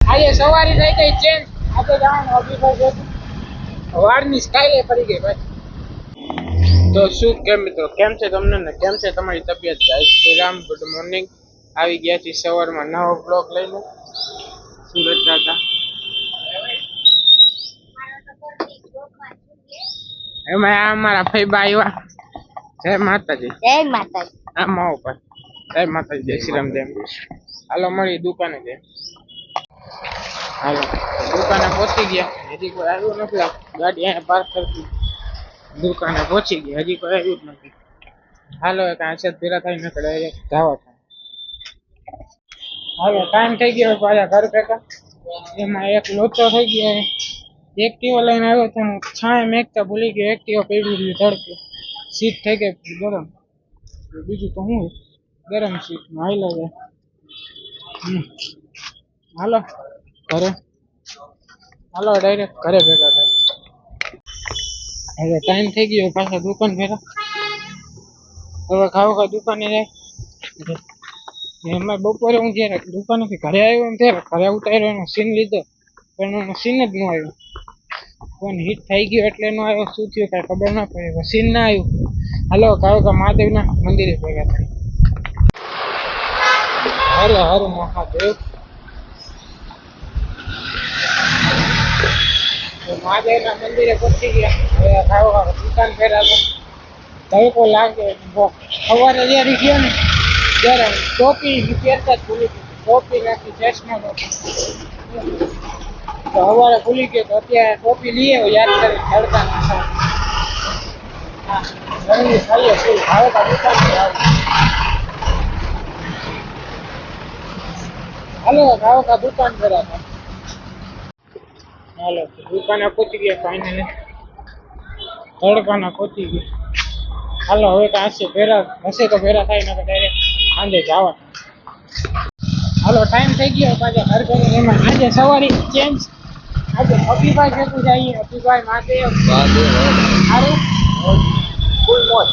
આજે સવારી થઈ ગઈ ચેન્જ. આજે જવાનું અભિભાઈ વાળની સ્ટાઈલ ફરી ગઈ ભાઈ. તો શું કેમ મિત્રો, કેમ છે તમને ને કેમ છે તમારી તબિયત? જય શ્રી રામ, ગુડ મોર્નિંગ. આવી ગયા છીએ સવારમાં નવો બ્લોગ લઈને સુરત દાદા. એમાં અમારા ફઈબા આવ્યા. જય માતાજી. જય માતાજી. આમાં ઉપર જય માતાજી, જય શ્રી રામ. હાલો મળી દુકાને છે. હાલો દુકાને પહોંચી ગયા. હજી કોઈ આવ્યું નથી. ગાડી અહીંયા પાર્ક કરી દુકાને પહોંચી ગયા. હજી કોઈ આવ્યું જ નથી. હાલો કાંઈ છે ભેરા થઈ નીકળે જવા થાય. હાલો ટાઈમ થઈ ગયો પાછા ઘર ભેગા. એમાં એક લોચો થઈ ગયો. એક્ટિવા લઈને આવ્યો તો છાંય મેકતા ભૂલી ગયો. એક્ટિવા પડી ગયું તડકે, સીટ થઈ ગઈ ગરમ. બીજું તો હું ગરમ સીટમાં હાલો જાય. હાલો ઘરે, હાલો ડાયરેક્ટ ઘરે ભેગા થાય. હવે ટાઈમ થઈ ગયો પાછા દુકાન ભેગા. હવે ખાવ દુકાને જાય. એમાં બપોરે હું જયારે દુકાનેથી ઘરે આવ્યો એમ ત્યારે ઘરે ઉતાર્યો એનો સીન લીધો, પણ એનો સીન જ ન આવ્યો. ફોન હિટ થઈ ગયો એટલે ન આવ્યો. શું થયું કાંઈ ખબર ના પડી. સીન ના આવ્યું. હાલો કાળકા મહાદેવના મંદિરે ભેગા થાય. હર હર મહાદેવ. મહાદેવના મંદિરે પહોંચી ગયા. હવે કાળકા દુકાન ફેરા તડકો લાગે. સવારે જ્યારે ગયો ને ત્યારે ટોપી પહેરતા જ ભૂલી ગઈ. ટોપી નાખી, ચશ્મા નાખી. તો સવારે ભૂલી ગયો તો અત્યારે ટોપી લઈ આવ્યો યાદ કરી તડકા નાખા. હા ગરમી ખાઈએ ફૂલ. હવે તો દુકાન પર આવું. હાલો કાળકા દુકાન પર હતા. હાલો દુકાને પહોંચી ગયા ફાઇનલી. તડકાના પહોંચી ગયા. હાલો હવે તો હશે ભેરા હશે તો ભેરા થાય ને ડાયરેક્ટ સાંજે જવા. હાલો ટાઈમ થઈ ગયો પાછા ઘર ઘરે. એમાં આજે સવારી ચેન્જ. આજે અભિભાઈ ભેગું જઈએ. અભિભાઈ મહાદેવ સારું ફૂલ મોજ.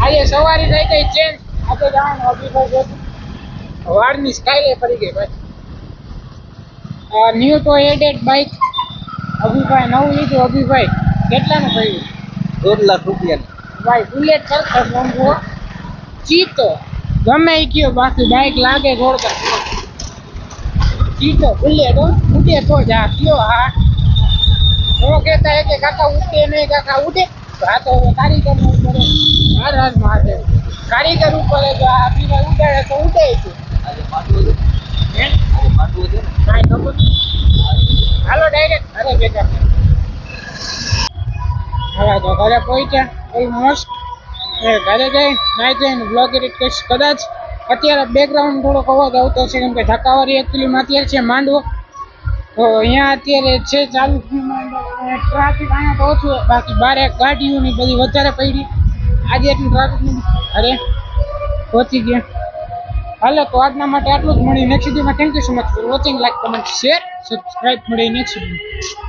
આજે સવારી થઈ ગઈ ચેન્જ. આજે જવાનું અભિભાઈ ભેગું વાળની સ્ટાઈલ ફરી ગઈ ભાઈ. ન્યુ તો એડેડ બાઇક અભિભાઈ નવું લીધું. અભિભાઈ કેટલાનું પડ્યું? 1 લાખ રૂપિયા ભાઈ. બુલેટ કરતા મોંઘો ચીતો ગમે એ કયો, બાકી બાઇક લાગે જોરદાર. ચીતો બુલેટ ઉડે તો જ આ કયો. હા તો કહેતા કે કાકા ઉડે નહીં. કાકા ઉડે આ તો કારીગર નું ઉપર. હર હર મહાદેવ. કારીગર ઉપર જો આ અભિભાઈ ઉડાડે તો ઉડે છે. હાલો ડાયરેક્ટ ઘરે ભેગા. હવે તો ઘરે પહોંચ્યા ઓલમોસ્ટ. ઘરે જઈ નાઈ જઈને બ્લોગ એડિટ કરીશ. કદાચ અત્યારે બેકગ્રાઉન્ડ થોડોક અવાજ આવતો હશે કેમ કે ઢાકાવાળી એકચ્યુઅલીમાં અત્યારે છે માંડવો. તો અહીંયા અત્યારે છે ચાલુ ટ્રાફિક. અહીંયા તો ઓછું, બાકી બારે ગાડીઓની બધી વધારે પડી. આજે એટલું ટ્રાફિક નથી. અરે પહોંચી ગયા. હાલો તો આજના માટે આટલું જ. મળી નેક્સ્ટ વિડીયોમાં. Thank you so much for watching. Like, comment, share, subscribe. મળી નેક્સ્ટ વિડીયો.